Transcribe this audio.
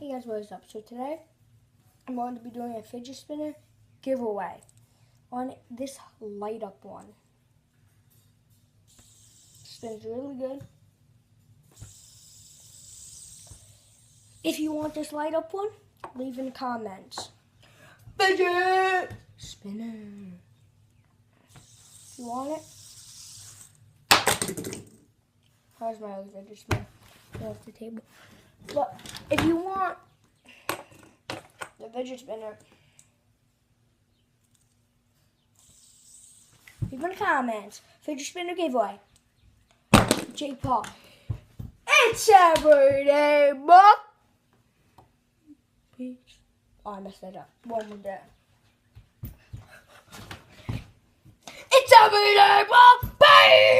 Hey guys, what is up? So today I'm going to be doing a fidget spinner giveaway on this light up one. Spins really good. If you want this light up one, leave in the comments. Fidget spinner. You want it? How's my other fidget spinner? Off the table. But if you want the fidget spinner, leave in the comments. Fidget spinner giveaway. Jake Paul. It's everyday, boy. Peace. Oh, I messed that up. One more day. It's everyday, boy. Peace.